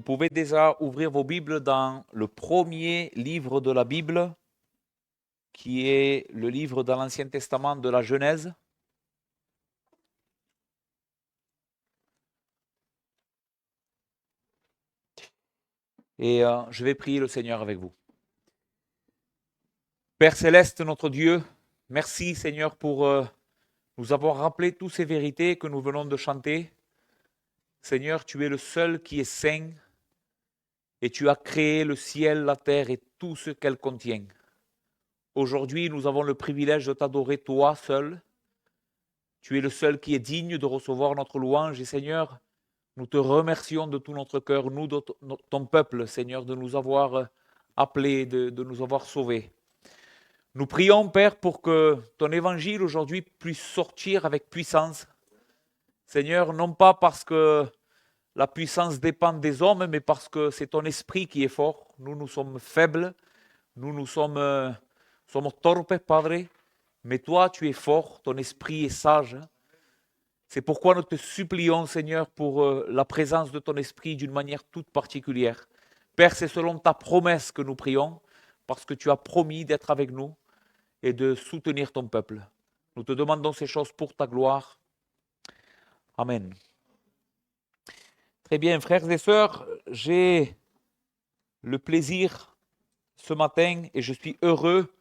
Vous pouvez déjà ouvrir vos Bibles dans le premier livre de la Bible, qui est le livre dans l'Ancien Testament de la Genèse. Et je vais prier le Seigneur avec vous. Père Céleste, notre Dieu, merci Seigneur pour nous avoir rappelé toutes ces vérités que nous venons de chanter. Seigneur, tu es le seul qui est saint et tu as créé le ciel, la terre et tout ce qu'elle contient. Aujourd'hui, nous avons le privilège de t'adorer toi seul. Tu es le seul qui est digne de recevoir notre louange. Et Seigneur, nous te remercions de tout notre cœur, nous, ton peuple, Seigneur, de nous avoir appelés, de nous avoir sauvés. Nous prions, Père, pour que ton évangile aujourd'hui puisse sortir avec puissance. Seigneur, non pas parce que la puissance dépend des hommes, mais parce que c'est ton esprit qui est fort. Nous, nous sommes faibles, nous sommes torpes, Padre, mais toi, tu es fort, ton esprit est sage. C'est pourquoi nous te supplions, Seigneur, pour la présence de ton esprit d'une manière toute particulière. Père, c'est selon ta promesse que nous prions, parce que tu as promis d'être avec nous et de soutenir ton peuple. Nous te demandons ces choses pour ta gloire. Amen. Très bien, frères et sœurs, j'ai le plaisir ce matin et je suis heureux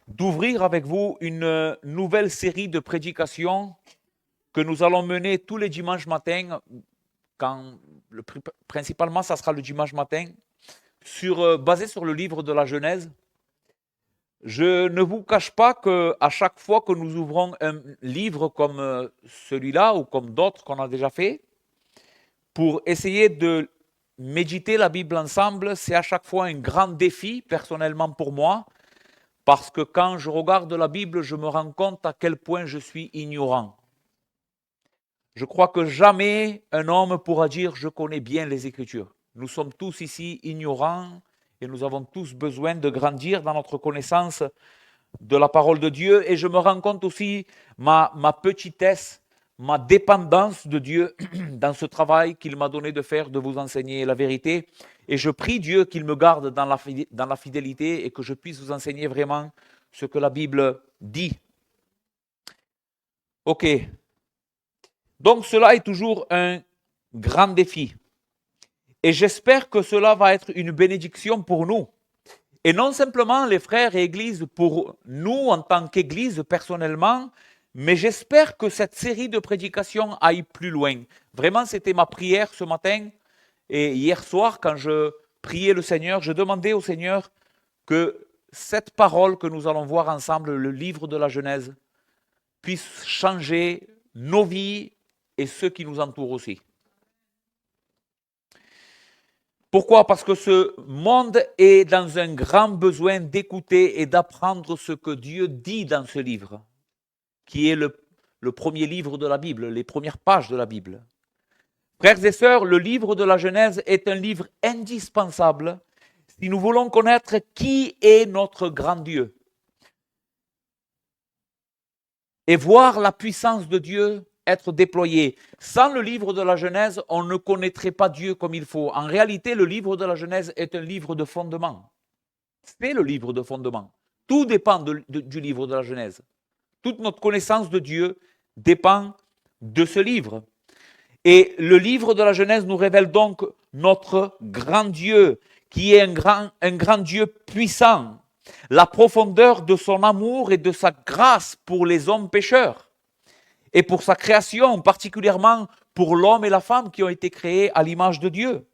d'ouvrir avec vous une nouvelle série de prédications que nous allons mener tous les dimanches matins, principalement ça sera le dimanche matin, basé sur le livre de la Genèse. Je ne vous cache pas qu'à chaque fois que nous ouvrons un livre comme celui-là ou comme d'autres qu'on a déjà fait, pour essayer de méditer la Bible ensemble, c'est à chaque fois un grand défi personnellement pour moi, parce que quand je regarde la Bible, je me rends compte à quel point je suis ignorant. Je crois que jamais un homme pourra dire « je connais bien les Écritures ». Nous sommes tous ici ignorants et nous avons tous besoin de grandir dans notre connaissance de la parole de Dieu. Et je me rends compte aussi ma petitesse, ma dépendance de Dieu dans ce travail qu'il m'a donné de faire, de vous enseigner la vérité. Et je prie Dieu qu'il me garde dans la fidélité et que je puisse vous enseigner vraiment ce que la Bible dit. Ok. Donc cela est toujours un grand défi. Et j'espère que cela va être une bénédiction pour nous. Et non simplement les frères et églises pour nous en tant qu'église personnellement, mais j'espère que cette série de prédications aille plus loin. Vraiment, c'était ma prière ce matin et hier soir quand je priais le Seigneur, je demandais au Seigneur que cette parole que nous allons voir ensemble, le livre de la Genèse, puisse changer nos vies et ceux qui nous entourent aussi. Pourquoi? Parce que ce monde est dans un grand besoin d'écouter et d'apprendre ce que Dieu dit dans ce livre, qui est le premier livre de la Bible, les premières pages de la Bible. Frères et sœurs, le livre de la Genèse est un livre indispensable si nous voulons connaître qui est notre grand Dieu et voir la puissance de Dieu être déployée. Sans le livre de la Genèse, on ne connaîtrait pas Dieu comme il faut. En réalité, le livre de la Genèse est un livre de fondement. C'est le livre de fondement. Tout dépend du livre de la Genèse. Toute notre connaissance de Dieu dépend de ce livre. Et le livre de la Genèse nous révèle donc notre grand Dieu, qui est un grand Dieu puissant, la profondeur de son amour et de sa grâce pour les hommes pécheurs et pour sa création, particulièrement pour l'homme et la femme qui ont été créés à l'image de Dieu.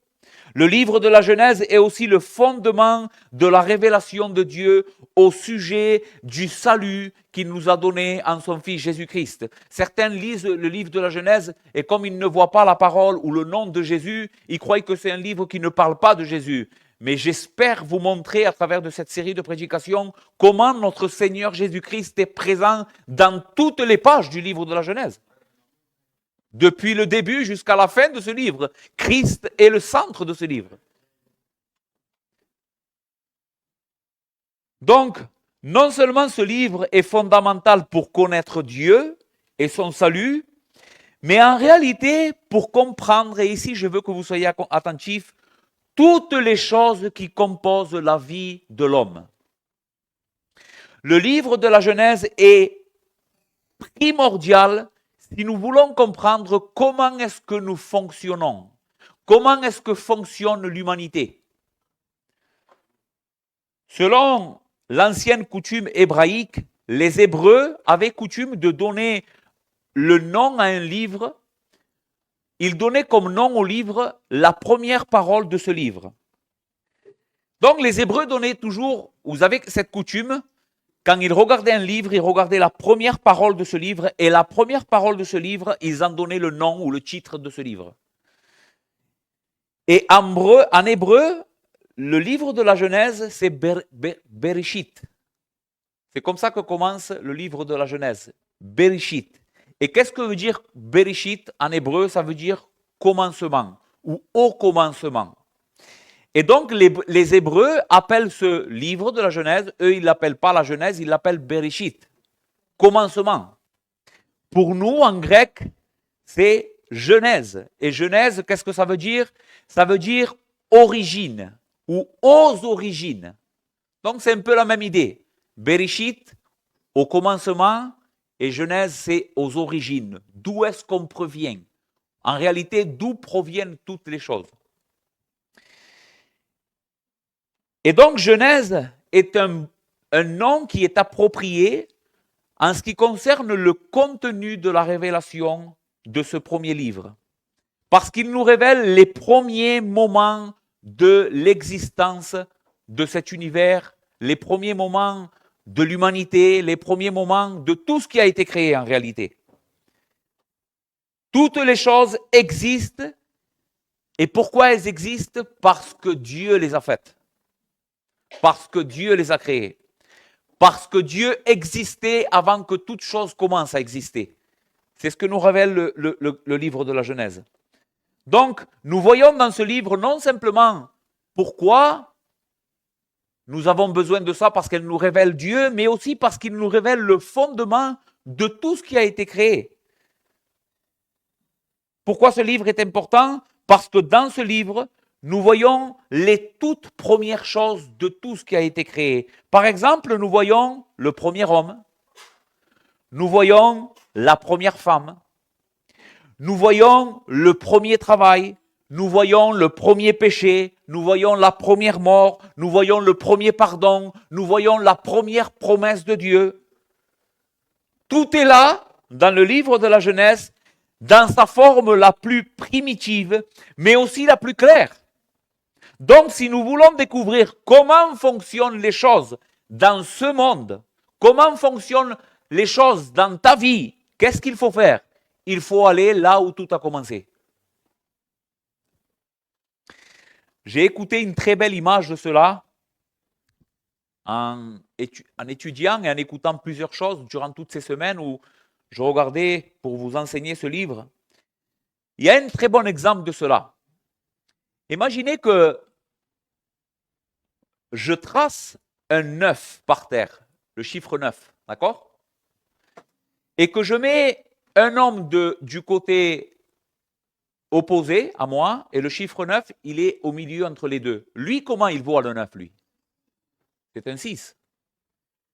Le livre de la Genèse est aussi le fondement de la révélation de Dieu au sujet du salut qu'il nous a donné en son Fils Jésus-Christ. Certains lisent le livre de la Genèse et comme ils ne voient pas la parole ou le nom de Jésus, ils croient que c'est un livre qui ne parle pas de Jésus. Mais j'espère vous montrer à travers de cette série de prédications comment notre Seigneur Jésus-Christ est présent dans toutes les pages du livre de la Genèse. Depuis le début jusqu'à la fin de ce livre, Christ est le centre de ce livre. Donc, non seulement ce livre est fondamental pour connaître Dieu et son salut, Mais en réalité, pour comprendre, et ici je veux que vous soyez attentifs, toutes les choses qui composent la vie de l'homme. Le livre de la Genèse est primordial si nous voulons comprendre comment est-ce que nous fonctionnons, comment est-ce que fonctionne l'humanité. Selon l'ancienne coutume hébraïque, les Hébreux avaient coutume de donner le nom à un livre. Ils donnaient comme nom au livre la première parole de ce livre. Donc les Hébreux donnaient toujours, vous avez cette coutume, quand ils regardaient un livre, ils regardaient la première parole de ce livre, et la première parole de ce livre, ils en donnaient le nom ou le titre de ce livre. Et en hébreu, le livre de la Genèse, c'est Bereshit. C'est comme ça que commence le livre de la Genèse, Bereshit. Et qu'est-ce que veut dire Bereshit en hébreu? Ça veut dire commencement ou au commencement. Et donc, les Hébreux appellent ce livre de la Genèse, eux, ils ne l'appellent pas la Genèse, ils l'appellent Bereshit, commencement. Pour nous, en grec, c'est Genèse. Et Genèse, qu'est-ce que ça veut dire? Ça veut dire origine ou aux origines. Donc, c'est un peu la même idée. Bereshit, au commencement, et Genèse, c'est aux origines. D'où est-ce qu'on provient? En réalité, d'où proviennent toutes les choses? Et donc, Genèse est un nom qui est approprié en ce qui concerne le contenu de la révélation de ce premier livre. Parce qu'il nous révèle les premiers moments de l'existence de cet univers, les premiers moments de l'humanité, les premiers moments de tout ce qui a été créé en réalité. Toutes les choses existent. Et pourquoi elles existent? Parce que Dieu les a faites. Parce que Dieu les a créées. Parce que Dieu existait avant que toute chose commence à exister. C'est ce que nous révèle le livre de la Genèse. Donc, nous voyons dans ce livre non simplement pourquoi nous avons besoin de ça, parce qu'elle nous révèle Dieu, mais aussi parce qu'il nous révèle le fondement de tout ce qui a été créé. Pourquoi ce livre est important? Parce que dans ce livre, nous voyons les toutes premières choses de tout ce qui a été créé. Par exemple, nous voyons le premier homme, nous voyons la première femme, nous voyons le premier travail, nous voyons le premier péché, nous voyons la première mort, nous voyons le premier pardon, nous voyons la première promesse de Dieu. Tout est là, dans le livre de la Genèse, dans sa forme la plus primitive, mais aussi la plus claire. Donc, si nous voulons découvrir comment fonctionnent les choses dans ce monde, comment fonctionnent les choses dans ta vie, qu'est-ce qu'il faut faire? Il faut aller là où tout a commencé. J'ai écouté une très belle image de cela en étudiant et en écoutant plusieurs choses durant toutes ces semaines où je regardais pour vous enseigner ce livre. Il y a un très bon exemple de cela. Imaginez que je trace un 9 par terre, le chiffre 9, d'accord? Et que je mets un homme du côté opposé à moi, et le chiffre 9, il est au milieu entre les deux. Lui, comment il voit le 9, lui? C'est un 6.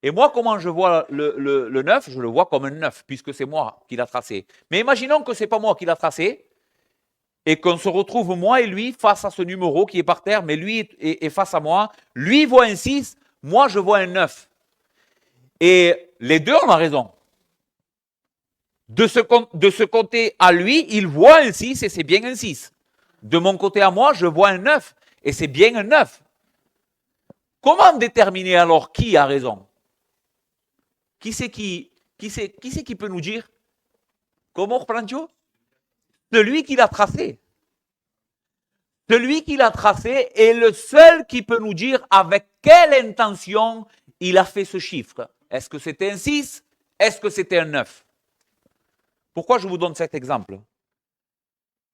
Et moi, comment je vois le 9? Je le vois comme un 9, puisque c'est moi qui l'a tracé. Mais imaginons que ce n'est pas moi qui l'a tracé, et qu'on se retrouve, moi et lui, face à ce numéro qui est par terre, mais lui est face à moi. Lui voit un 6, moi je vois un 9. Et les deux, on a raison. De ce côté à lui, il voit un 6 et c'est bien un 6. De mon côté à moi, je vois un 9 et c'est bien un 9. Comment déterminer alors qui a raison? Qui c'est qui peut nous dire? Comment reprends-tu? Celui qui l'a tracé. Celui qui l'a tracé est le seul qui peut nous dire avec quelle intention il a fait ce chiffre. Est-ce que c'était un 6? Est-ce que c'était un 9? Pourquoi je vous donne cet exemple?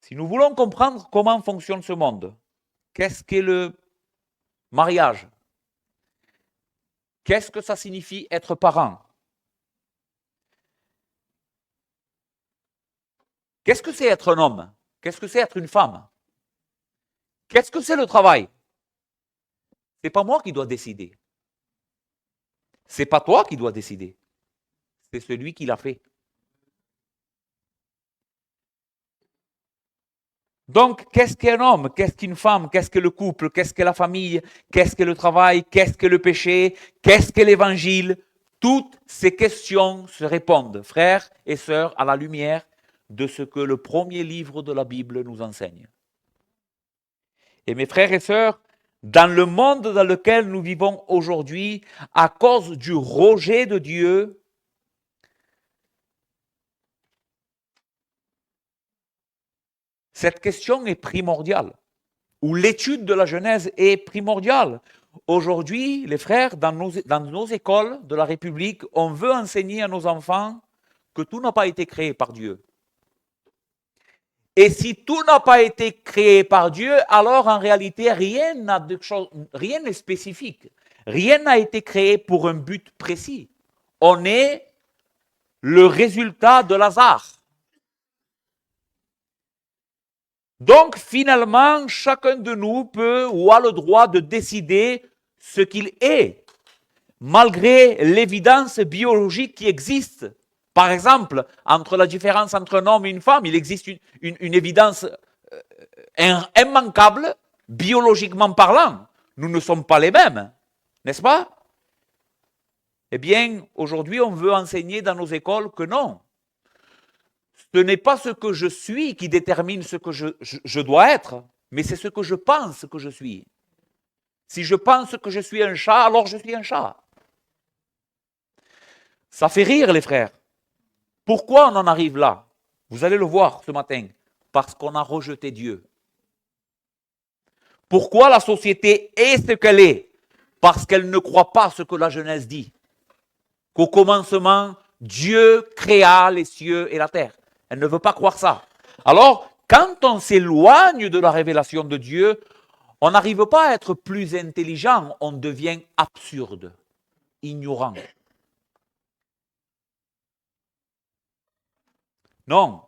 Si nous voulons comprendre comment fonctionne ce monde, qu'est-ce qu'est le mariage? Qu'est-ce que ça signifie être parent? Qu'est-ce que c'est être un homme? Qu'est-ce que c'est être une femme? Qu'est-ce que c'est le travail? C'est pas moi qui dois décider. C'est pas toi qui dois décider. C'est celui qui l'a fait. Donc, qu'est-ce qu'un homme? Qu'est-ce qu'une femme? Qu'est-ce que le couple? Qu'est-ce que la famille? Qu'est-ce que le travail? Qu'est-ce que le péché? Qu'est-ce que l'évangile? Toutes ces questions se répondent, frères et sœurs, à la lumière de ce que le premier livre de la Bible nous enseigne. Et mes frères et sœurs, dans le monde dans lequel nous vivons aujourd'hui, à cause du rejet de Dieu, cette question est primordiale, ou l'étude de la Genèse est primordiale. Aujourd'hui, les frères, dans nos écoles de la République, on veut enseigner à nos enfants que tout n'a pas été créé par Dieu. Et si tout n'a pas été créé par Dieu, alors en réalité, rien n'est spécifique. Rien n'a été créé pour un but précis. On est le résultat de l'hasard. Donc finalement, chacun de nous peut ou a le droit de décider ce qu'il est, malgré l'évidence biologique qui existe. Par exemple, entre la différence entre un homme et une femme, il existe une évidence immanquable, biologiquement parlant. Nous ne sommes pas les mêmes, n'est-ce pas? Eh bien, aujourd'hui, on veut enseigner dans nos écoles que non. Ce n'est pas ce que je suis qui détermine ce que je dois être, mais c'est ce que je pense que je suis. Si je pense que je suis un chat, alors je suis un chat. Ça fait rire, les frères. Pourquoi on en arrive là? Vous allez le voir ce matin. Parce qu'on a rejeté Dieu. Pourquoi la société est ce qu'elle est? Parce qu'elle ne croit pas ce que la Genèse dit. Qu'au commencement, Dieu créa les cieux et la terre. Elle ne veut pas croire ça. Alors, quand on s'éloigne de la révélation de Dieu, on n'arrive pas à être plus intelligent, on devient absurde, ignorant. Non.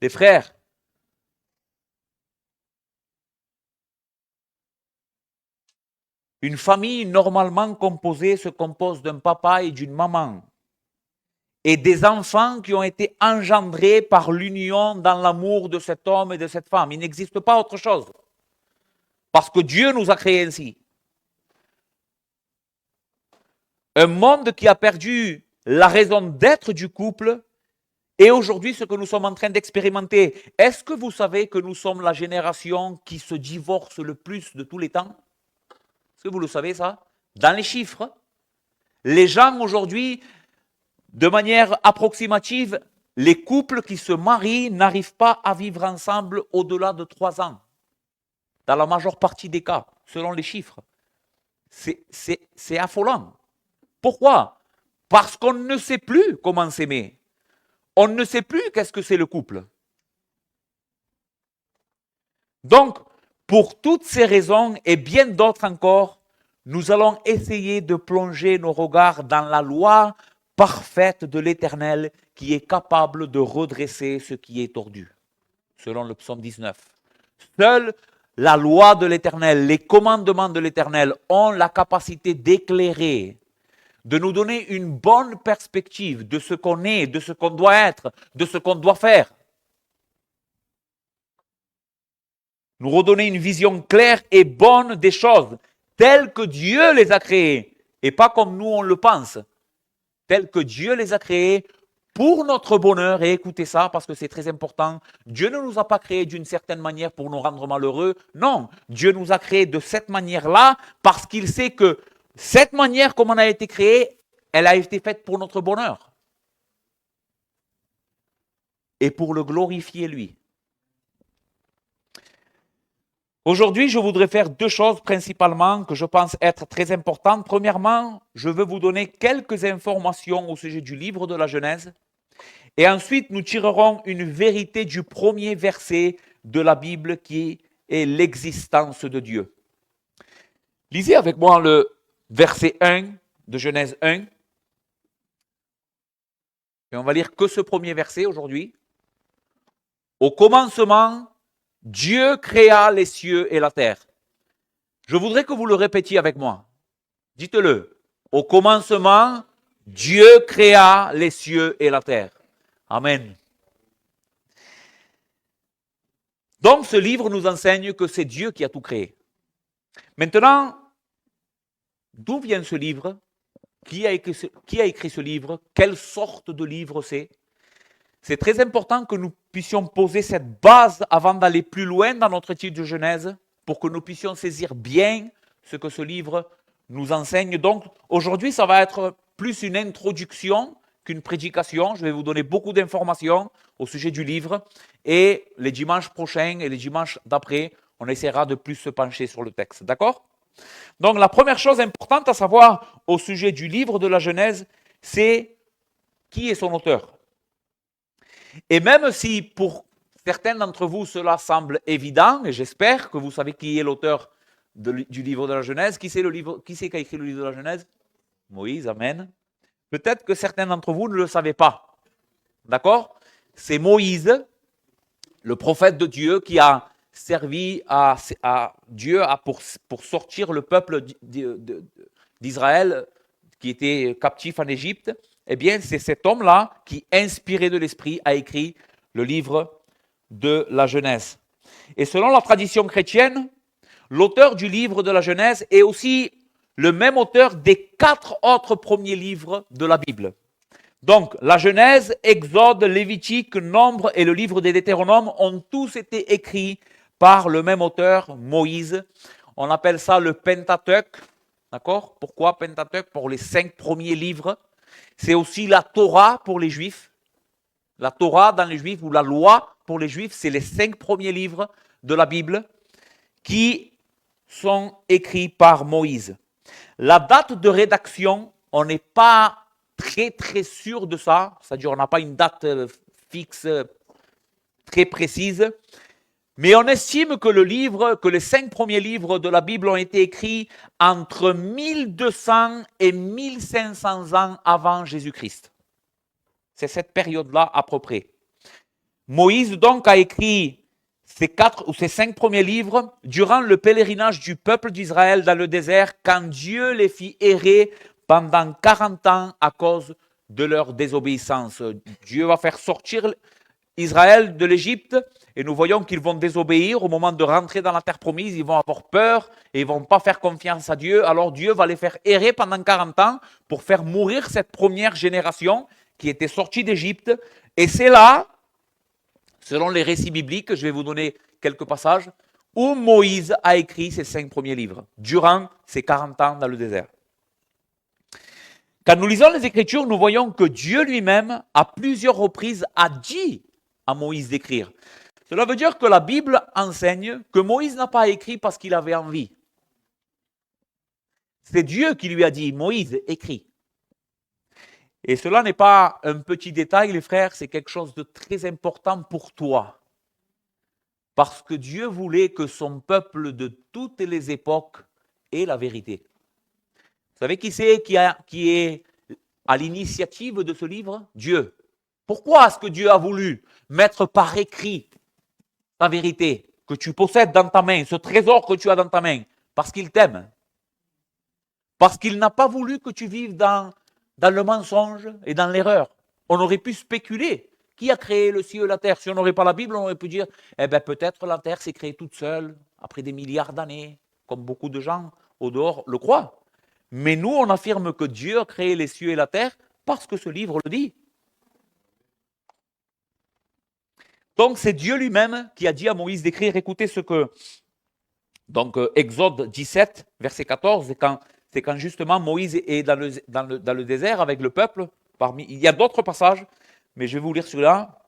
Les frères, une famille normalement composée se compose d'un papa et d'une maman et des enfants qui ont été engendrés par l'union dans l'amour de cet homme et de cette femme. Il n'existe pas autre chose. Parce que Dieu nous a créés ainsi. Un monde qui a perdu la raison d'être du couple et aujourd'hui ce que nous sommes en train d'expérimenter. Est-ce que vous savez que nous sommes la génération qui se divorce le plus de tous les temps? Est-ce que vous le savez ça? Dans les chiffres, les gens aujourd'hui, de manière approximative, les couples qui se marient n'arrivent pas à vivre ensemble au-delà de 3 ans. Dans la majeure partie des cas, selon les chiffres. C'est affolant. Pourquoi? Parce qu'on ne sait plus comment s'aimer. On ne sait plus qu'est-ce que c'est le couple. Donc, pour toutes ces raisons et bien d'autres encore, nous allons essayer de plonger nos regards dans la loi parfaite de l'Éternel qui est capable de redresser ce qui est tordu, selon le psaume 19. Seule la loi de l'Éternel, les commandements de l'Éternel ont la capacité d'éclairer, de nous donner une bonne perspective de ce qu'on est, de ce qu'on doit être, de ce qu'on doit faire. Nous redonner une vision claire et bonne des choses, telles que Dieu les a créées, et pas comme nous on le pense, telles que Dieu les a créées pour notre bonheur, et écoutez ça parce que c'est très important, Dieu ne nous a pas créés d'une certaine manière pour nous rendre malheureux, non, Dieu nous a créés de cette manière-là parce qu'il sait que cette manière comme on a été créé, elle a été faite pour notre bonheur et pour le glorifier lui. Aujourd'hui, je voudrais faire 2 choses principalement que je pense être très importantes. Premièrement, je veux vous donner quelques informations au sujet du livre de la Genèse. Et ensuite, nous tirerons une vérité du premier verset de la Bible qui est l'existence de Dieu. Lisez avec moi le verset 1 de Genèse 1. Et on va lire que ce premier verset aujourd'hui. Au commencement, Dieu créa les cieux et la terre. Je voudrais que vous le répétiez avec moi. Dites-le. Au commencement, Dieu créa les cieux et la terre. Amen. Donc ce livre nous enseigne que c'est Dieu qui a tout créé. Maintenant, d'où vient ce livre? Qui a écrit ce livre? Quelle sorte de livre c'est? C'est très important que nous puissions poser cette base avant d'aller plus loin dans notre étude de Genèse, pour que nous puissions saisir bien ce que ce livre nous enseigne. Donc aujourd'hui, ça va être plus une introduction qu'une prédication. Je vais vous donner beaucoup d'informations au sujet du livre. Et les dimanches prochains et les dimanches d'après, on essaiera de plus se pencher sur le texte. D'accord? Donc la première chose importante à savoir au sujet du livre de la Genèse, c'est qui est son auteur. Et même si pour certains d'entre vous cela semble évident, et j'espère que vous savez qui est l'auteur du livre de la Genèse, qui c'est qui a écrit le livre de la Genèse? Moïse, amen. Peut-être que certains d'entre vous ne le savaient pas. D'accord? C'est Moïse, le prophète de Dieu, qui a servi à Dieu pour sortir le peuple d'Israël qui était captif en Égypte. Eh bien, c'est cet homme-là qui, inspiré de l'Esprit, a écrit le livre de la Genèse. Et selon la tradition chrétienne, l'auteur du livre de la Genèse est aussi le même auteur des 4 autres premiers livres de la Bible. Donc, la Genèse, Exode, Lévitique, Nombre et le livre des Deutéronomes ont tous été écrits par le même auteur, Moïse. On appelle ça le Pentateuque. D'accord? Pourquoi Pentateuque? Pour les 5 premiers livres. C'est aussi la Torah pour les Juifs. La Torah dans les Juifs, ou la loi pour les Juifs, c'est les 5 premiers livres de la Bible qui sont écrits par Moïse. La date de rédaction, on n'est pas très sûr de ça. C'est-à-dire, on n'a pas une date fixe très précise. Mais on estime que les 5 premiers livres de la Bible ont été écrits entre 1200 et 1500 ans avant Jésus-Christ. C'est cette période-là à peu près. Moïse donc a écrit ces 5 premiers livres durant le pèlerinage du peuple d'Israël dans le désert, quand Dieu les fit errer pendant 40 ans à cause de leur désobéissance. Dieu va faire sortir Israël de l'Égypte, et nous voyons qu'ils vont désobéir au moment de rentrer dans la terre promise. Ils vont avoir peur et ils ne vont pas faire confiance à Dieu. Alors Dieu va les faire errer pendant 40 ans pour faire mourir cette première génération qui était sortie d'Égypte. Et c'est là, selon les récits bibliques, je vais vous donner quelques passages, où Moïse a écrit ses 5 premiers livres, durant ces 40 ans dans le désert. Quand nous lisons les Écritures, nous voyons que Dieu lui-même, à plusieurs reprises, a dit à Moïse d'écrire. Cela veut dire que la Bible enseigne que Moïse n'a pas écrit parce qu'il avait envie. C'est Dieu qui lui a dit, Moïse, écris. Et cela n'est pas un petit détail, les frères, c'est quelque chose de très important pour toi. Parce que Dieu voulait que son peuple de toutes les époques ait la vérité. Vous savez qui c'est qui est à l'initiative de ce livre? Dieu. Pourquoi est-ce que Dieu a voulu mettre par écrit ta vérité que tu possèdes dans ta main, ce trésor que tu as dans ta main? Parce qu'il t'aime. Parce qu'il n'a pas voulu que tu vives dans le mensonge et dans l'erreur. On aurait pu spéculer. Qui a créé le ciel et la terre? Si on n'aurait pas la Bible, on aurait pu dire, eh bien peut-être la terre s'est créée toute seule, après des milliards d'années, comme beaucoup de gens au dehors le croient. Mais nous, on affirme que Dieu a créé les cieux et la terre parce que ce livre le dit. Donc c'est Dieu lui-même qui a dit à Moïse d'écrire. Écoutez ce que... Donc Exode 17, verset 14, c'est quand justement Moïse est dans le désert avec le peuple. Il y a d'autres passages, mais je vais vous lire celui-là.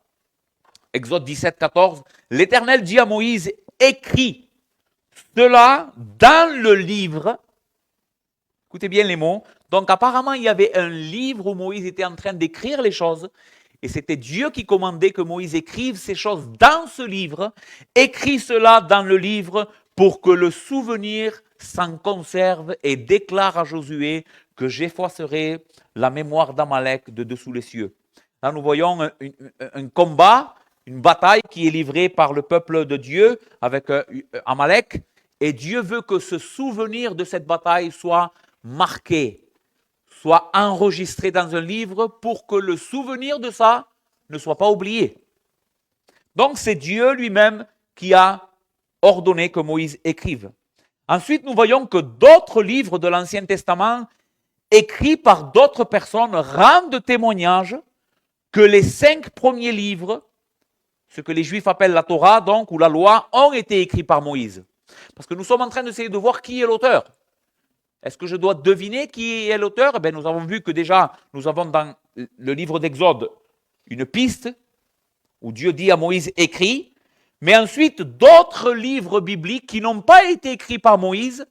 Exode 17, 14. L'Éternel dit à Moïse, écris cela dans le livre. Écoutez bien les mots. Donc apparemment, il y avait un livre où Moïse était en train d'écrire les choses. Et c'était Dieu qui commandait que Moïse écrive ces choses dans ce livre. Écris cela dans le livre pour que le souvenir s'en conserve et déclare à Josué que j'effacerai la mémoire d'Amalek de dessous les cieux. Là, nous voyons un combat, une bataille qui est livrée par le peuple de Dieu avec Amalek. Et Dieu veut que ce souvenir de cette bataille soit marqué, soit enregistré dans un livre pour que le souvenir de ça ne soit pas oublié. Donc c'est Dieu lui-même qui a ordonné que Moïse écrive. Ensuite, nous voyons que d'autres livres de l'Ancien Testament, écrits par d'autres personnes, rendent témoignage que les 5 premiers livres, ce que les Juifs appellent la Torah, donc, ou la loi, ont été écrits par Moïse. Parce que nous sommes en train d'essayer de voir qui est l'auteur. Est-ce que je dois deviner qui est l'auteur? Eh bien, nous avons vu que déjà, nous avons dans le livre d'Exode une piste où Dieu dit à Moïse écrit, mais ensuite d'autres livres bibliques qui n'ont pas été écrits par Moïse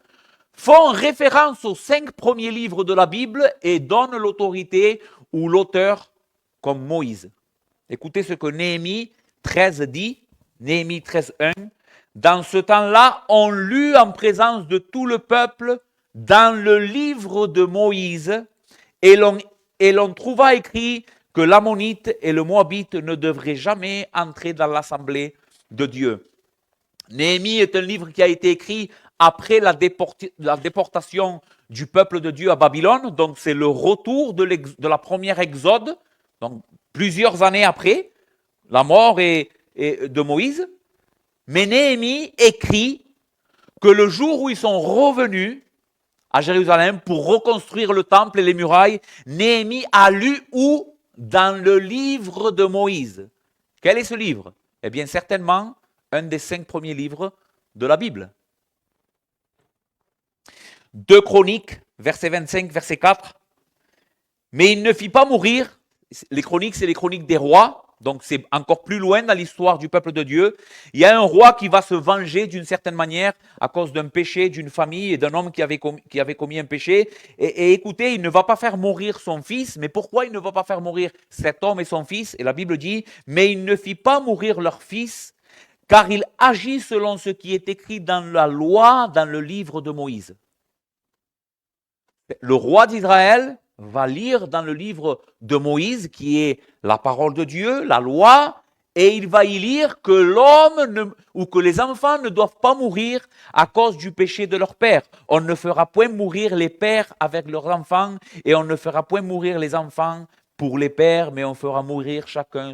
font référence aux 5 premiers livres de la Bible et donnent l'autorité ou l'auteur comme Moïse. Écoutez ce que Néhémie 13 dit, Néhémie 13:1. Dans ce temps-là, on lut en présence de tout le peuple dans le livre de Moïse et l'on trouva écrit que l'Ammonite et le Moabite ne devraient jamais entrer dans l'assemblée de Dieu. Néhémie est un livre qui a été écrit après la déportation du peuple de Dieu à Babylone, donc c'est le retour de la première exode, donc plusieurs années après la mort de Moïse. Mais Néhémie écrit que le jour où ils sont revenus à Jérusalem pour reconstruire le temple et les murailles, Néhémie a lu où? Dans le livre de Moïse. Quel est ce livre? Eh bien, certainement, un des 5 premiers livres de la Bible. 2 Chroniques, verset 25, verset 4. Mais il ne fit pas mourir, les chroniques, c'est les chroniques des rois, donc c'est encore plus loin dans l'histoire du peuple de Dieu. Il y a un roi qui va se venger d'une certaine manière à cause d'un péché d'une famille et d'un homme qui avait commis un péché. Et écoutez, il ne va pas faire mourir son fils. Mais pourquoi il ne va pas faire mourir cet homme et son fils? Et la Bible dit, mais il ne fit pas mourir leur fils, car il agit selon ce qui est écrit dans la loi, dans le livre de Moïse. Le roi d'Israël va lire dans le livre de Moïse, qui est la parole de Dieu, la loi, et il va y lire que l'homme ou que les enfants ne doivent pas mourir à cause du péché de leur père. On ne fera point mourir les pères avec leurs enfants, et on ne fera point mourir les enfants pour les pères, mais on fera mourir chacun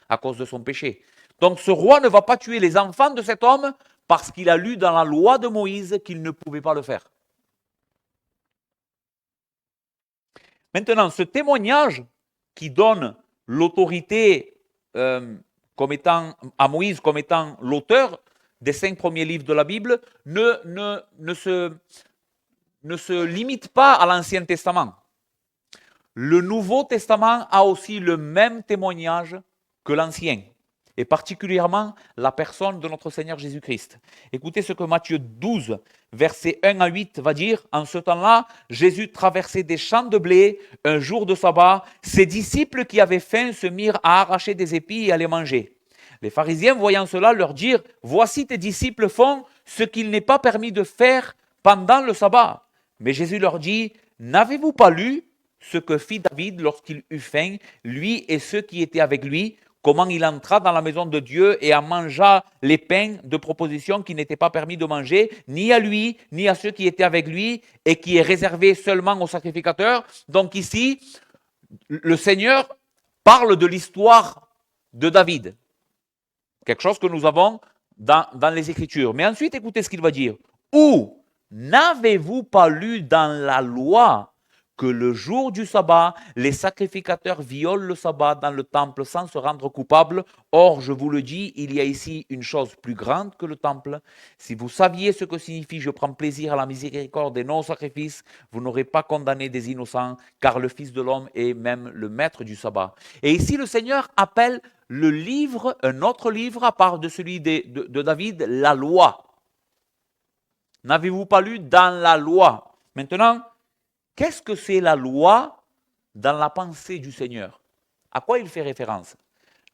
à cause de son péché. Donc ce roi ne va pas tuer les enfants de cet homme parce qu'il a lu dans la loi de Moïse qu'il ne pouvait pas le faire. Maintenant, ce témoignage qui donne l'autorité à Moïse comme étant l'auteur des 5 premiers livres de la Bible ne se limite pas à l'Ancien Testament. Le Nouveau Testament a aussi le même témoignage que l'Ancien, et particulièrement la personne de notre Seigneur Jésus-Christ. Écoutez ce que Matthieu 12, versets 1 à 8 va dire. En ce temps-là, Jésus traversait des champs de blé un jour de sabbat. Ses disciples qui avaient faim se mirent à arracher des épis et à les manger. Les pharisiens, voyant cela, leur dirent, « Voici tes disciples font ce qu'il n'est pas permis de faire pendant le sabbat. » Mais Jésus leur dit, « N'avez-vous pas lu ce que fit David lorsqu'il eut faim, lui et ceux qui étaient avec lui, comment il entra dans la maison de Dieu et en mangea les pains de proposition qui n'étaient pas permis de manger, ni à lui, ni à ceux qui étaient avec lui, et qui est réservé seulement aux sacrificateurs. » Donc ici, le Seigneur parle de l'histoire de David. Quelque chose que nous avons dans les Écritures. Mais ensuite, écoutez ce qu'il va dire. « Ou n'avez-vous pas lu dans la loi que le jour du sabbat, les sacrificateurs violent le sabbat dans le temple sans se rendre coupables. Or, je vous le dis, il y a ici une chose plus grande que le temple. Si vous saviez ce que signifie « je prends plaisir à la miséricorde et non au sacrifice », vous n'aurez pas condamné des innocents, car le Fils de l'homme est même le maître du sabbat. Et ici, le Seigneur appelle le livre, un autre livre à part de celui de David, la loi. N'avez-vous pas lu dans la loi? Maintenant, qu'est-ce que c'est la loi dans la pensée du Seigneur? À quoi il fait référence?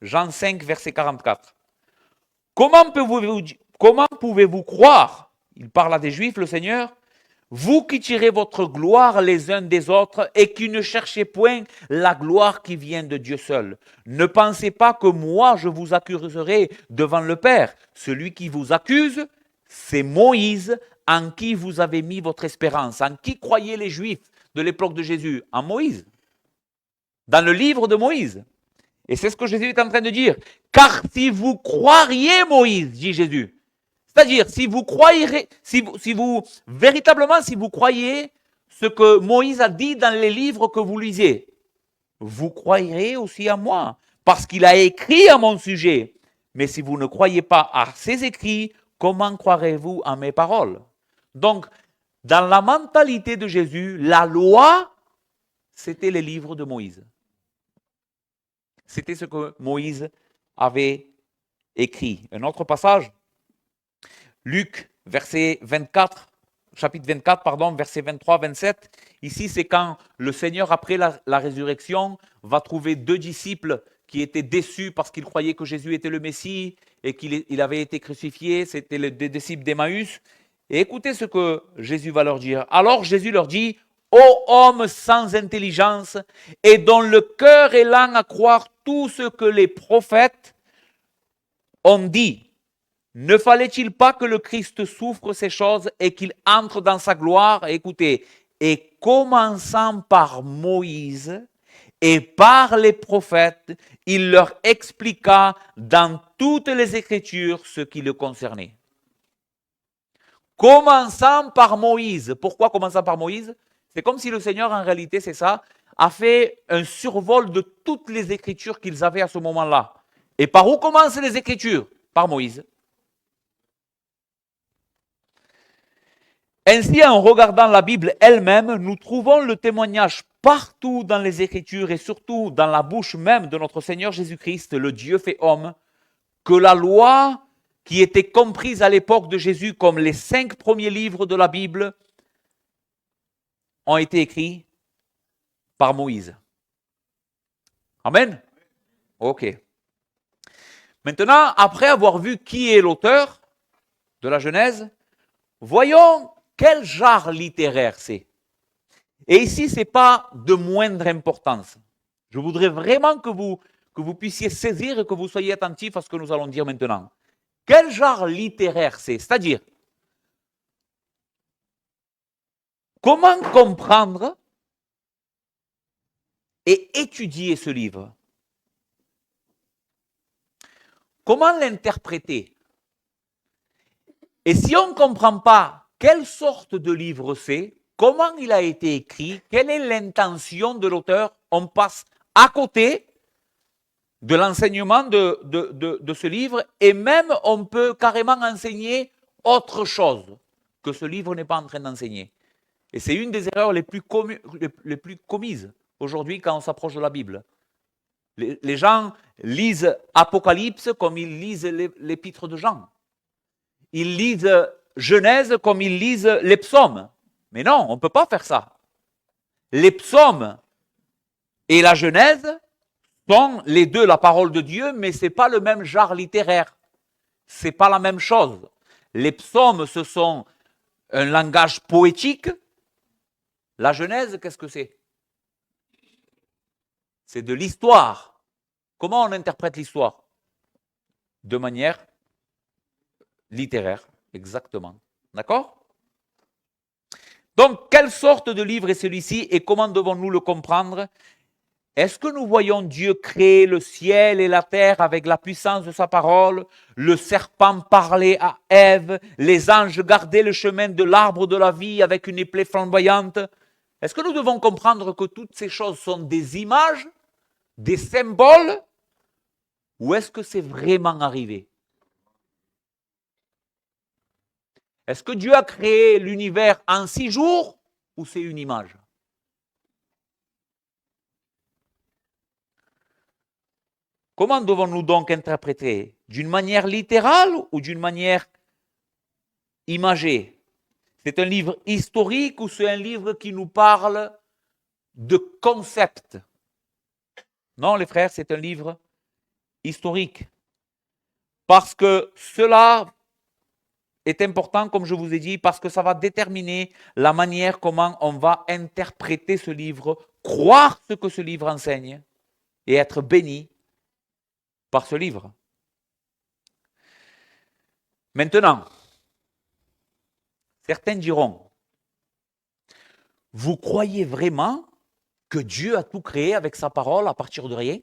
Jean 5, verset 44. Comment pouvez-vous croire, il parle à des Juifs, le Seigneur, Vous qui tirez votre gloire les uns des autres et qui ne cherchez point la gloire qui vient de Dieu seul. Ne pensez pas que moi je vous accuserai devant le Père. Celui qui vous accuse, c'est Moïse en qui vous avez mis votre espérance. En qui croyaient les Juifs de l'époque de Jésus? En Moïse. Dans le livre de Moïse. Et c'est ce que Jésus est en train de dire. Car si vous croiriez Moïse, dit Jésus, c'est-à-dire, si vous croyez, véritablement, si vous croyez ce que Moïse a dit dans les livres que vous lisez, vous croirez aussi à moi, parce qu'il a écrit à mon sujet. Mais si vous ne croyez pas à ses écrits, comment croirez-vous à mes paroles? Donc, dans la mentalité de Jésus, la loi, c'était les livres de Moïse. C'était ce que Moïse avait écrit. Un autre passage, Luc, verset 24, chapitre 24, pardon, verset 23-27. Ici, c'est quand le Seigneur, après la résurrection, va trouver deux disciples qui étaient déçus parce qu'ils croyaient que Jésus était le Messie et qu'il avait été crucifié. C'était les disciples d'Emmaüs. Et écoutez ce que Jésus va leur dire. Alors Jésus leur dit, ô homme sans intelligence et dont le cœur est lent à croire tout ce que les prophètes ont dit. Ne fallait-il pas que le Christ souffre ces choses et qu'il entre dans sa gloire? Écoutez, et commençant par Moïse et par les prophètes, il leur expliqua dans toutes les Écritures ce qui le concernait. Commençant par Moïse. Pourquoi commençant par Moïse? C'est comme si le Seigneur, en réalité, c'est ça, a fait un survol de toutes les Écritures qu'ils avaient à ce moment-là. Et par où commencent les Écritures? Par Moïse. Ainsi, en regardant la Bible elle-même, nous trouvons le témoignage partout dans les Écritures et surtout dans la bouche même de notre Seigneur Jésus-Christ, le Dieu fait homme, que la loi qui était comprise à l'époque de Jésus comme les 5 premiers livres de la Bible ont été écrits par Moïse. Amen? Ok. Maintenant, après avoir vu qui est l'auteur de la Genèse, voyons quel genre littéraire c'est. Et ici, ce n'est pas de moindre importance. Je voudrais vraiment que vous puissiez saisir et que vous soyez attentifs à ce que nous allons dire maintenant. Quel genre littéraire c'est? C'est-à-dire, comment comprendre et étudier ce livre? Comment l'interpréter? Et si on ne comprend pas quelle sorte de livre c'est, comment il a été écrit, quelle est l'intention de l'auteur, on passe à côté de l'enseignement de ce livre et même on peut carrément enseigner autre chose que ce livre n'est pas en train d'enseigner. Et c'est une des erreurs les plus commises aujourd'hui quand on s'approche de la Bible. Les gens lisent Apocalypse comme ils lisent l'épître de Jean. Ils lisent Genèse comme ils lisent les psaumes. Mais non, on ne peut pas faire ça. Les psaumes et la Genèse sont les deux la parole de Dieu, mais ce n'est pas le même genre littéraire. Ce n'est pas la même chose. Les psaumes, ce sont un langage poétique. La Genèse, qu'est-ce que c'est? C'est de l'histoire. Comment on interprète l'histoire? De manière littéraire, exactement. D'accord? Donc, quelle sorte de livre est celui-ci et comment devons-nous le comprendre? Est-ce que nous voyons Dieu créer le ciel et la terre avec la puissance de sa parole, le serpent parler à Ève, les anges garder le chemin de l'arbre de la vie avec une épée flamboyante? Est-ce que nous devons comprendre que toutes ces choses sont des images, des symboles, ou est-ce que c'est vraiment arrivé? Est-ce que Dieu a créé l'univers en 6 jours ou c'est une image? Comment devons-nous donc interpréter? D'une manière littérale ou d'une manière imagée? C'est un livre historique ou c'est un livre qui nous parle de concepts? Non, les frères, c'est un livre historique. Parce que cela est important, comme je vous ai dit, parce que ça va déterminer la manière comment on va interpréter ce livre, croire ce que ce livre enseigne et être béni par ce livre. Maintenant, certains diront, vous croyez vraiment que Dieu a tout créé avec sa parole à partir de rien?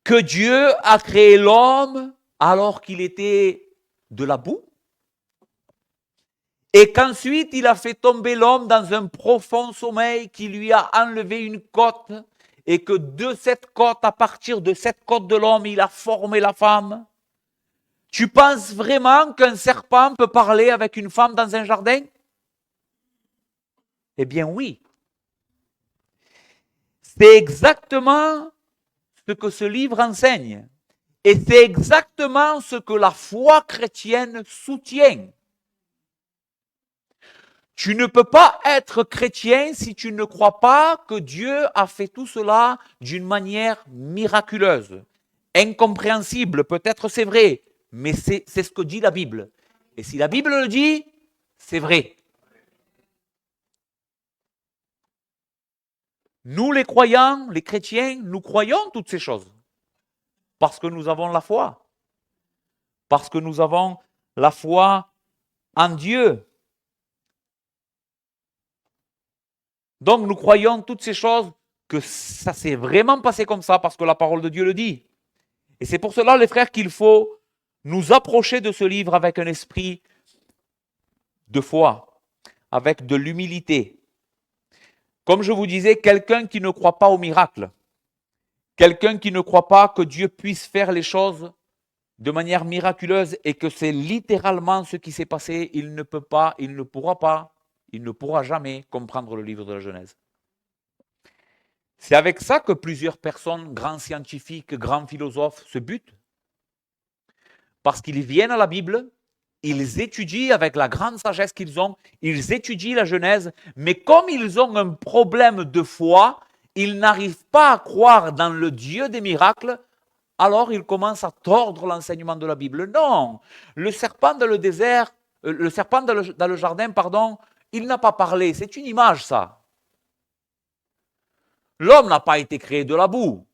Que Dieu a créé l'homme alors qu'il était de la boue? Et qu'ensuite il a fait tomber l'homme dans un profond sommeil qui lui a enlevé une côte et que de cette côte, à partir de cette côte de l'homme, il a formé la femme? Tu penses vraiment qu'un serpent peut parler avec une femme dans un jardin? Eh bien oui. C'est exactement ce que ce livre enseigne. Et c'est exactement ce que la foi chrétienne soutient. Tu ne peux pas être chrétien si tu ne crois pas que Dieu a fait tout cela d'une manière miraculeuse. Incompréhensible, peut-être c'est vrai, mais c'est ce que dit la Bible. Et si la Bible le dit, c'est vrai. Nous les croyants, les chrétiens, nous croyons toutes ces choses. Parce que nous avons la foi. Parce que nous avons la foi en Dieu. Donc nous croyons toutes ces choses, que ça s'est vraiment passé comme ça, parce que la parole de Dieu le dit. Et c'est pour cela, les frères, qu'il faut nous approcher de ce livre avec un esprit de foi, avec de l'humilité. Comme je vous disais, quelqu'un qui ne croit pas au miracle, quelqu'un qui ne croit pas que Dieu puisse faire les choses de manière miraculeuse et que c'est littéralement ce qui s'est passé, il ne peut pas, il ne pourra pas, il ne pourra jamais comprendre le livre de la Genèse. C'est avec ça que plusieurs personnes, grands scientifiques, grands philosophes, se butent. Parce qu'ils viennent à la Bible, ils étudient avec la grande sagesse qu'ils ont, ils étudient la Genèse, mais comme ils ont un problème de foi, ils n'arrivent pas à croire dans le Dieu des miracles, alors ils commencent à tordre l'enseignement de la Bible. Non, le serpent dans le désert, le serpent dans le jardin, pardon, il n'a pas parlé, c'est une image ça. L'homme n'a pas été créé de la boue.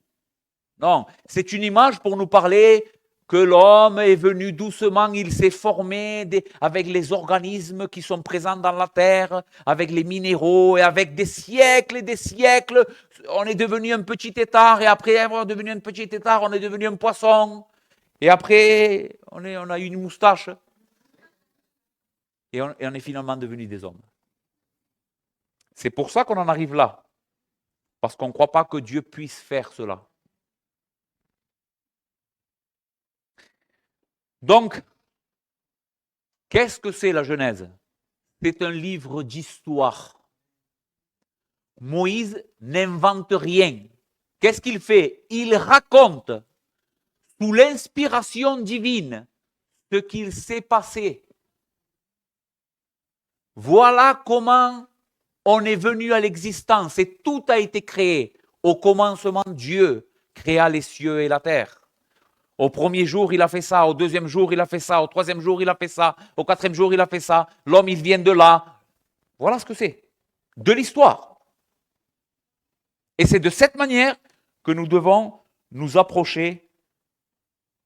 Non, c'est une image pour nous parler que l'homme est venu doucement, il s'est formé avec les organismes qui sont présents dans la terre, avec les minéraux, et avec des siècles et des siècles, on est devenu un petit tétard, et après avoir devenu un petit tétard, on est devenu un poisson, et après, on a eu une moustache, et on est finalement devenu des hommes. C'est pour ça qu'on en arrive là, parce qu'on ne croit pas que Dieu puisse faire cela. Donc, qu'est-ce que c'est la Genèse? C'est un livre d'histoire. Moïse n'invente rien. Qu'est-ce qu'il fait? Il raconte, sous l'inspiration divine, ce qu'il s'est passé. Voilà comment on est venu à l'existence et tout a été créé. Au commencement, Dieu créa les cieux et la terre. Au premier jour, il a fait ça. Au deuxième jour, il a fait ça. Au troisième jour, il a fait ça. Au quatrième jour, il a fait ça. L'homme, il vient de là. Voilà ce que c'est. De l'histoire. Et c'est de cette manière que nous devons nous approcher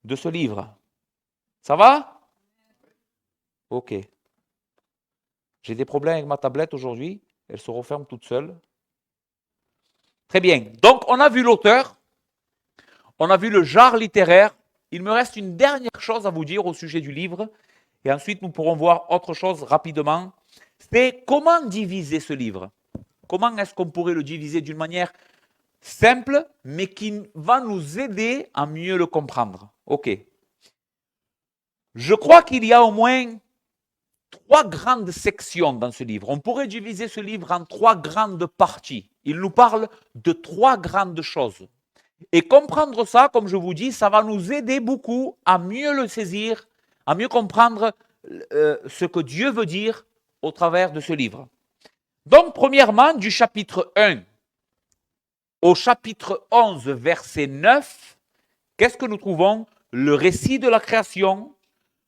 de ce livre. Ça va? Ok. J'ai des problèmes avec ma tablette aujourd'hui. Elle se referme toute seule. Très bien. Donc, on a vu l'auteur. On a vu le genre littéraire. Il me reste une dernière chose à vous dire au sujet du livre, et ensuite nous pourrons voir autre chose rapidement. C'est comment diviser ce livre. Comment est-ce qu'on pourrait le diviser d'une manière simple, mais qui va nous aider à mieux le comprendre. Ok. Je crois qu'il y a au moins 3 grandes sections dans ce livre. On pourrait diviser ce livre en 3 grandes parties. Il nous parle de 3 grandes choses. Et comprendre ça, comme je vous dis, ça va nous aider beaucoup à mieux le saisir, à mieux comprendre ce que Dieu veut dire au travers de ce livre. Donc, premièrement, du chapitre 1 au chapitre 11, verset 9, qu'est-ce que nous trouvons? Le récit de la création,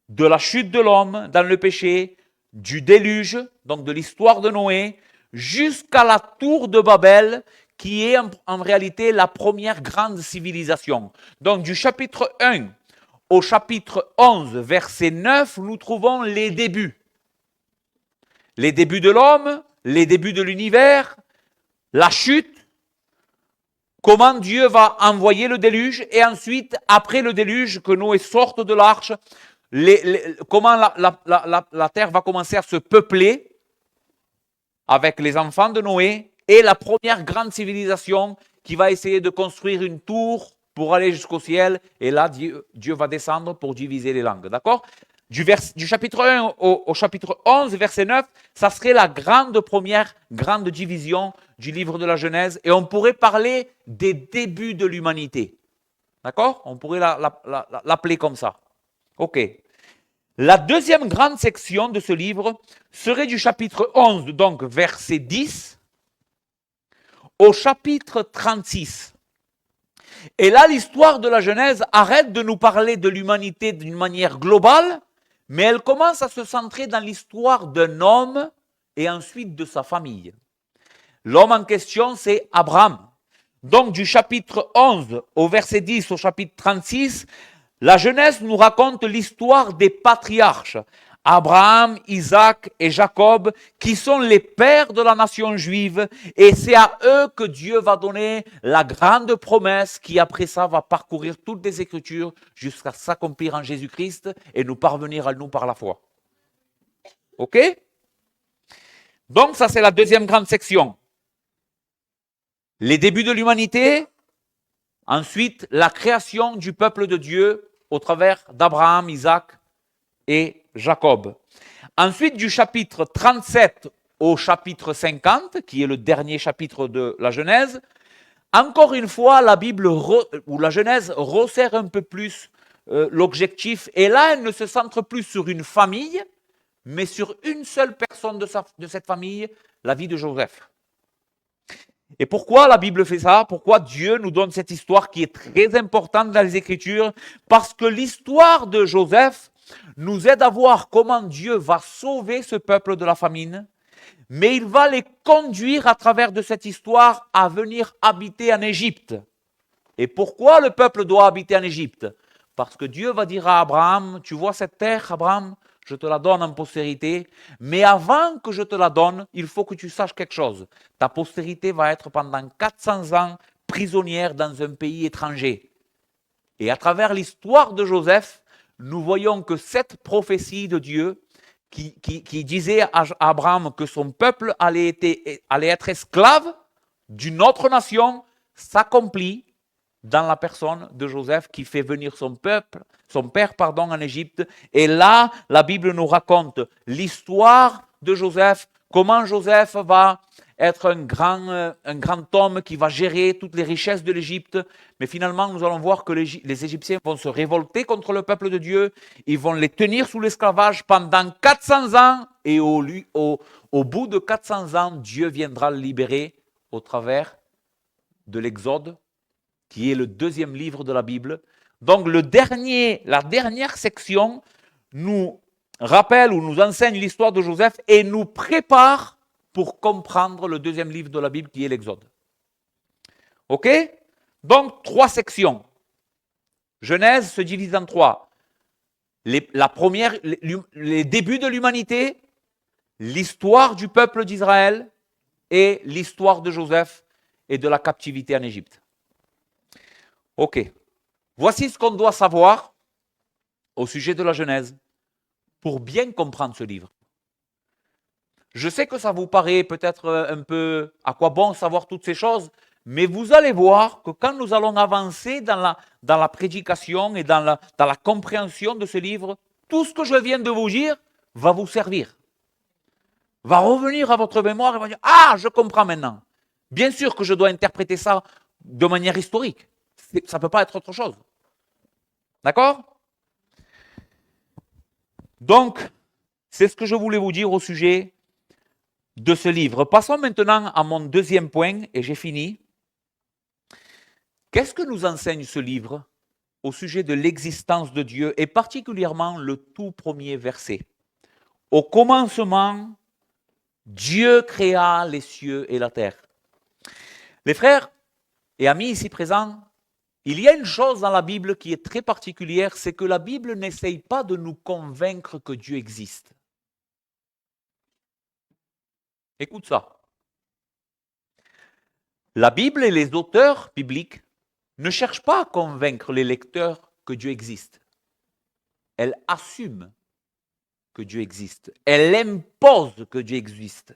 de la chute de l'homme dans le péché, du déluge, donc de l'histoire de Noé, jusqu'à la tour de Babel, qui est en réalité la première grande civilisation. Donc du chapitre 1 au chapitre 11, verset 9, nous trouvons les débuts. Les débuts de l'homme, les débuts de l'univers, la chute, comment Dieu va envoyer le déluge, et ensuite, après le déluge, que Noé sorte de l'arche, comment la terre va commencer à se peupler avec les enfants de Noé, et la première grande civilisation qui va essayer de construire une tour pour aller jusqu'au ciel, et là, Dieu va descendre pour diviser les langues, d'accord ? Du chapitre 1 au chapitre 11, verset 9, ça serait la première grande division du livre de la Genèse, et on pourrait parler des débuts de l'humanité. D'accord ? On pourrait l'appeler comme ça. Ok. La deuxième grande section de ce livre serait du chapitre 11, donc verset 10, au chapitre 36. Et là, l'histoire de la Genèse arrête de nous parler de l'humanité d'une manière globale, mais elle commence à se centrer dans l'histoire d'un homme et ensuite de sa famille. L'homme en question, c'est Abraham. Donc du chapitre 11 au verset 10 au chapitre 36, la Genèse nous raconte l'histoire des patriarches, Abraham, Isaac et Jacob, qui sont les pères de la nation juive, et c'est à eux que Dieu va donner la grande promesse qui après ça va parcourir toutes les Écritures jusqu'à s'accomplir en Jésus-Christ et nous parvenir à nous par la foi. Ok ? Donc ça c'est la deuxième grande section. Les débuts de l'humanité, ensuite la création du peuple de Dieu au travers d'Abraham, Isaac et Jacob. Ensuite, du chapitre 37 au chapitre 50, qui est le dernier chapitre de la Genèse, encore une fois, la Bible ou la Genèse resserre un peu plus l'objectif, et là, elle ne se centre plus sur une famille, mais sur une seule personne de cette famille, la vie de Joseph. Et pourquoi la Bible fait ça? Pourquoi Dieu nous donne cette histoire qui est très importante dans les Écritures? Parce que l'histoire de Joseph nous aide à voir comment Dieu va sauver ce peuple de la famine, mais il va les conduire à travers de cette histoire à venir habiter en Égypte. Et pourquoi le peuple doit habiter en Égypte? Parce que Dieu va dire à Abraham, tu vois cette terre, Abraham, je te la donne en postérité, mais avant que je te la donne, il faut que tu saches quelque chose. Ta postérité va être pendant 400 ans prisonnière dans un pays étranger. Et à travers l'histoire de Joseph, nous voyons que cette prophétie de Dieu qui disait à Abraham que son peuple allait être esclave d'une autre nation s'accomplit dans la personne de Joseph qui fait venir son père en Égypte. Et là, la Bible nous raconte l'histoire de Joseph, comment Joseph va être un grand homme qui va gérer toutes les richesses de l'Égypte. Mais finalement, nous allons voir que les Égyptiens vont se révolter contre le peuple de Dieu. Ils vont les tenir sous l'esclavage pendant 400 ans. Et au bout de 400 ans, Dieu viendra le libérer au travers de l'Exode, qui est le deuxième livre de la Bible. Donc la dernière section nous rappelle ou nous enseigne l'histoire de Joseph et nous prépare pour comprendre le deuxième livre de la Bible qui est l'Exode. Ok? Donc 3 sections. Genèse se divise en 3. La première, les débuts de l'humanité, l'histoire du peuple d'Israël et l'histoire de Joseph et de la captivité en Égypte. Ok. Voici ce qu'on doit savoir au sujet de la Genèse pour bien comprendre ce livre. Je sais que ça vous paraît peut-être un peu à quoi bon savoir toutes ces choses, mais vous allez voir que quand nous allons avancer dans la prédication et dans la compréhension de ce livre, tout ce que je viens de vous dire va vous servir. Va revenir à votre mémoire et va dire « Ah, je comprends maintenant ». Bien sûr que je dois interpréter ça de manière historique. Ça ne peut pas être autre chose. D'accord? Donc, c'est ce que je voulais vous dire au sujet de ce livre. Passons maintenant à mon deuxième point, et j'ai fini. Qu'est-ce que nous enseigne ce livre au sujet de l'existence de Dieu, et particulièrement le tout premier verset. Au commencement, Dieu créa les cieux et la terre. Les frères et amis ici présents, il y a une chose dans la Bible qui est très particulière, c'est que la Bible n'essaye pas de nous convaincre que Dieu existe. Écoute ça. La Bible et les auteurs bibliques ne cherchent pas à convaincre les lecteurs que Dieu existe. Elle assume que Dieu existe. Elle impose que Dieu existe.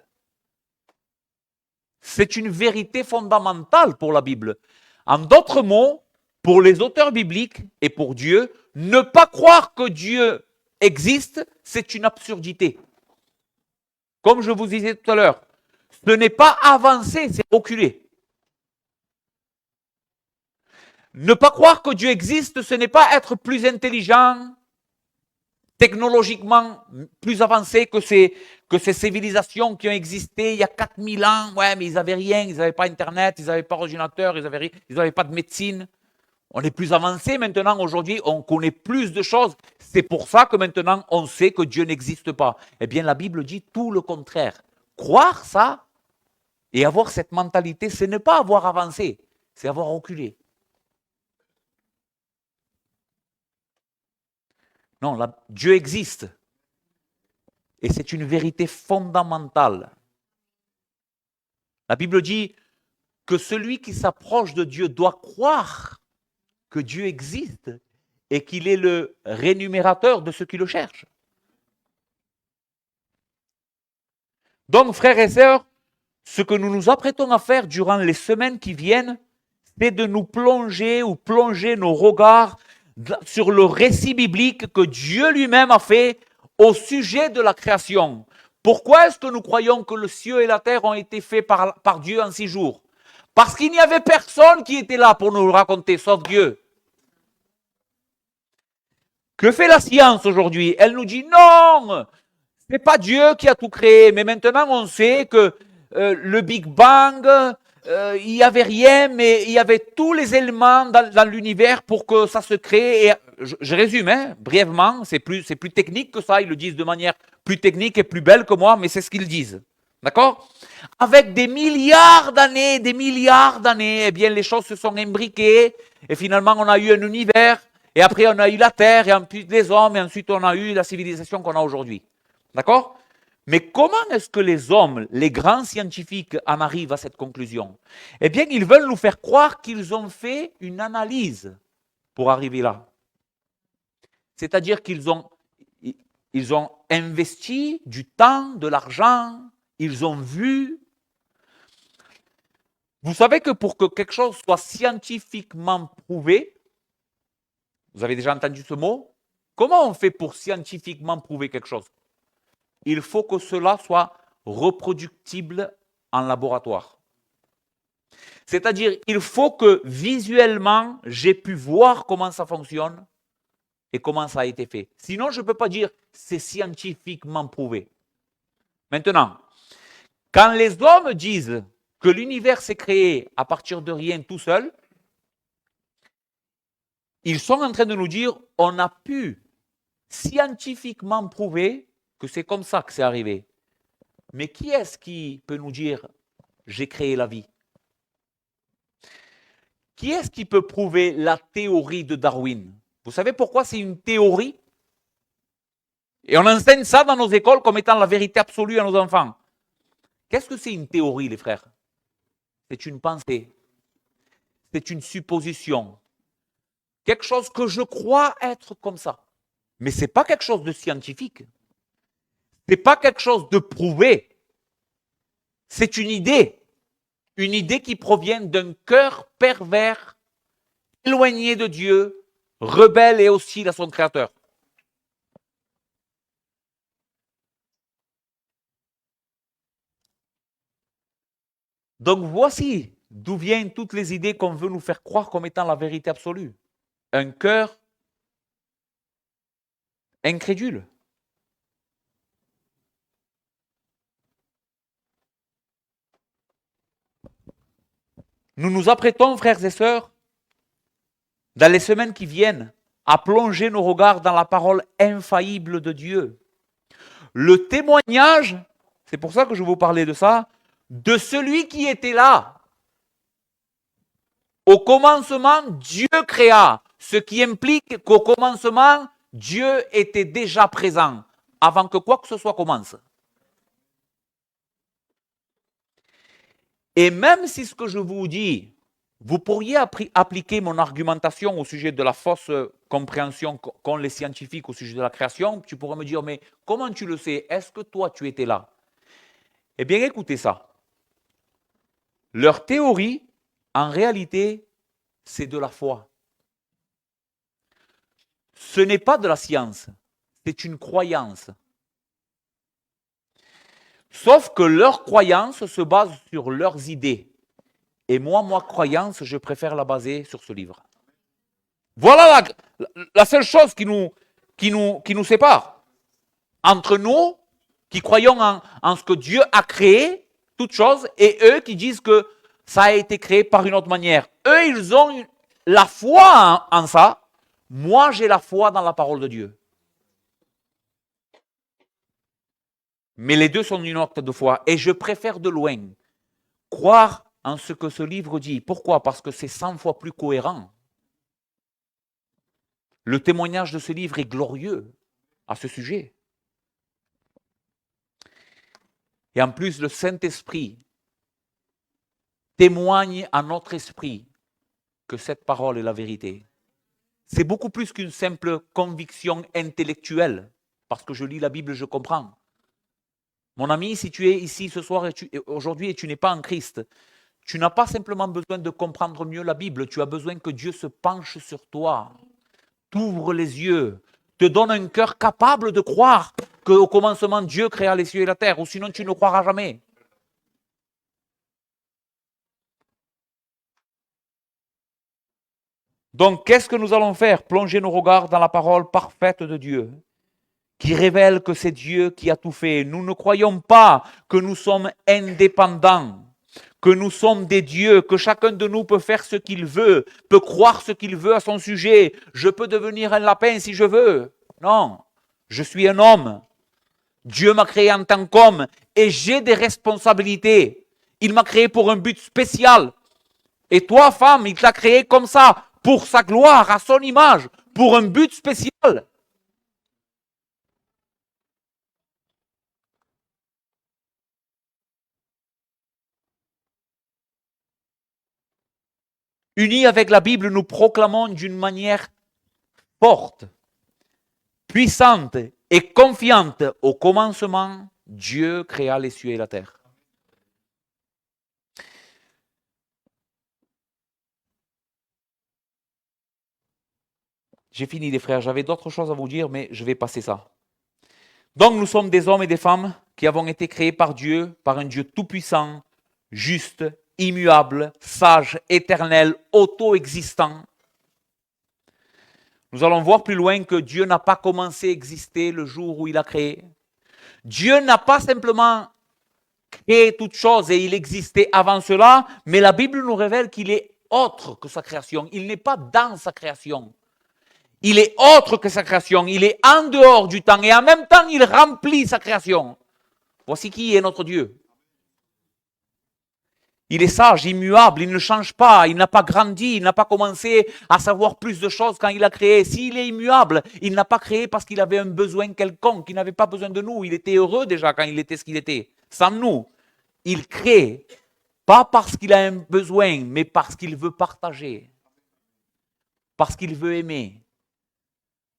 C'est une vérité fondamentale pour la Bible. En d'autres mots, pour les auteurs bibliques et pour Dieu, ne pas croire que Dieu existe, c'est une absurdité. Comme je vous disais tout à l'heure, ce n'est pas avancer, c'est reculer. Ne pas croire que Dieu existe, ce n'est pas être plus intelligent, technologiquement plus avancé que ces civilisations qui ont existé il y a 4000 ans. Ouais, mais ils n'avaient rien, ils n'avaient pas Internet, ils n'avaient pas d'ordinateur, ils n'avaient pas de médecine. On est plus avancé maintenant, aujourd'hui, on connaît plus de choses. C'est pour ça que maintenant, on sait que Dieu n'existe pas. Eh bien, la Bible dit tout le contraire. Croire ça et avoir cette mentalité, ce n'est pas avoir avancé, c'est avoir reculé. Non, Dieu existe. Et c'est une vérité fondamentale. La Bible dit que celui qui s'approche de Dieu doit croire que Dieu existe et qu'il est le rémunérateur de ceux qui le cherchent. Donc, frères et sœurs, ce que nous nous apprêtons à faire durant les semaines qui viennent, c'est de nous plonger nos regards sur le récit biblique que Dieu lui-même a fait au sujet de la création. Pourquoi est-ce que nous croyons que le ciel et la terre ont été faits par Dieu en 6 jours? Parce qu'il n'y avait personne qui était là pour nous le raconter, sauf Dieu. Que fait la science aujourd'hui? Elle nous dit non, c'est pas Dieu qui a tout créé, mais maintenant on sait que le Big Bang, il n'y avait rien, mais il y avait tous les éléments dans l'univers pour que ça se crée. Et je résume, brièvement, c'est plus technique que ça, ils le disent de manière plus technique et plus belle que moi, mais c'est ce qu'ils disent. D'accord? Avec des milliards d'années, eh bien, les choses se sont imbriquées, et finalement, on a eu un univers, et après, on a eu la Terre, et ensuite les hommes, et ensuite, on a eu la civilisation qu'on a aujourd'hui. D'accord? Mais comment est-ce que les hommes, les grands scientifiques, en arrivent à cette conclusion? Eh bien, ils veulent nous faire croire qu'ils ont fait une analyse pour arriver là. C'est-à-dire qu'ils ont investi du temps, de l'argent, ils ont vu. Vous savez que pour que quelque chose soit scientifiquement prouvé, vous avez déjà entendu ce mot? Comment on fait pour scientifiquement prouver quelque chose? Il faut que cela soit reproductible en laboratoire. C'est-à-dire, il faut que visuellement, j'ai pu voir comment ça fonctionne et comment ça a été fait. Sinon, je ne peux pas dire c'est scientifiquement prouvé. Maintenant, quand les hommes disent que l'univers s'est créé à partir de rien tout seul, ils sont en train de nous dire on a pu scientifiquement prouver que c'est comme ça que c'est arrivé. Mais qui est-ce qui peut nous dire j'ai créé la vie? Qui est-ce qui peut prouver la théorie de Darwin? Vous savez pourquoi c'est une théorie? Et on enseigne ça dans nos écoles comme étant la vérité absolue à nos enfants. Qu'est-ce que c'est une théorie, les frères? C'est une pensée. C'est une supposition. Quelque chose que je crois être comme ça. Mais ce n'est pas quelque chose de scientifique. Ce n'est pas quelque chose de prouvé. C'est une idée. Une idée qui provient d'un cœur pervers, éloigné de Dieu, rebelle et hostile à son Créateur. Donc voici d'où viennent toutes les idées qu'on veut nous faire croire comme étant la vérité absolue. Un cœur incrédule. Nous nous apprêtons, frères et sœurs, dans les semaines qui viennent, à plonger nos regards dans la parole infaillible de Dieu. Le témoignage, c'est pour ça que je vous parlais de ça, de celui qui était là. Au commencement, Dieu créa, ce qui implique qu'au commencement, Dieu était déjà présent, avant que quoi que ce soit commence. Et même si ce que je vous dis, vous pourriez appliquer mon argumentation au sujet de la fausse compréhension qu'ont les scientifiques au sujet de la création, tu pourrais me dire, mais comment tu le sais? Est-ce que toi, tu étais là? Eh bien, écoutez ça. Leur théorie, en réalité, c'est de la foi. Ce n'est pas de la science, c'est une croyance. Sauf que leur croyance se base sur leurs idées. Et moi, croyance, je préfère la baser sur ce livre. Voilà la seule chose qui nous sépare. Entre nous, qui croyons en ce que Dieu a créé, toutes choses, et eux qui disent que ça a été créé par une autre manière. Eux, ils ont la foi en ça. Moi, j'ai la foi dans la parole de Dieu. Mais les deux sont d'une acte de foi. Et je préfère de loin croire en ce que ce livre dit. Pourquoi? Parce que c'est 100 fois plus cohérent. Le témoignage de ce livre est glorieux à ce sujet. Et en plus, le Saint-Esprit témoigne à notre esprit que cette parole est la vérité. C'est beaucoup plus qu'une simple conviction intellectuelle. Parce que je lis la Bible, je comprends. Mon ami, si tu es ici ce soir aujourd'hui et tu n'es pas en Christ, tu n'as pas simplement besoin de comprendre mieux la Bible, tu as besoin que Dieu se penche sur toi, t'ouvre les yeux, te donne un cœur capable de croire qu'au commencement Dieu créa les cieux et la terre, ou sinon tu ne croiras jamais. Donc, qu'est-ce que nous allons faire? Plonger nos regards dans la parole parfaite de Dieu, qui révèle que c'est Dieu qui a tout fait. Nous ne croyons pas que nous sommes indépendants, que nous sommes des dieux, que chacun de nous peut faire ce qu'il veut, peut croire ce qu'il veut à son sujet. Je peux devenir un lapin si je veux. Non, je suis un homme. Dieu m'a créé en tant qu'homme et j'ai des responsabilités. Il m'a créé pour un but spécial. Et toi, femme, il t'a créé comme ça, pour sa gloire, à son image, pour un but spécial. Unis avec la Bible, nous proclamons d'une manière forte, puissante et confiante. Au commencement, Dieu créa les cieux et la terre. J'ai fini les frères, j'avais d'autres choses à vous dire, mais je vais passer ça. Donc nous sommes des hommes et des femmes qui avons été créés par Dieu, par un Dieu tout-puissant, juste, immuable, sage, éternel, auto-existant. Nous allons voir plus loin que Dieu n'a pas commencé à exister le jour où il a créé. Dieu n'a pas simplement créé toute chose et il existait avant cela, mais la Bible nous révèle qu'il est autre que sa création. Il n'est pas dans sa création. Il est autre que sa création. Il est en dehors du temps et en même temps, il remplit sa création. Voici qui est notre Dieu. Il est sage, immuable, il ne change pas, il n'a pas grandi, il n'a pas commencé à savoir plus de choses quand il a créé. S'il est immuable, il n'a pas créé parce qu'il avait un besoin quelconque, il n'avait pas besoin de nous. Il était heureux déjà quand il était ce qu'il était. Sans nous, il crée, pas parce qu'il a un besoin, mais parce qu'il veut partager, parce qu'il veut aimer,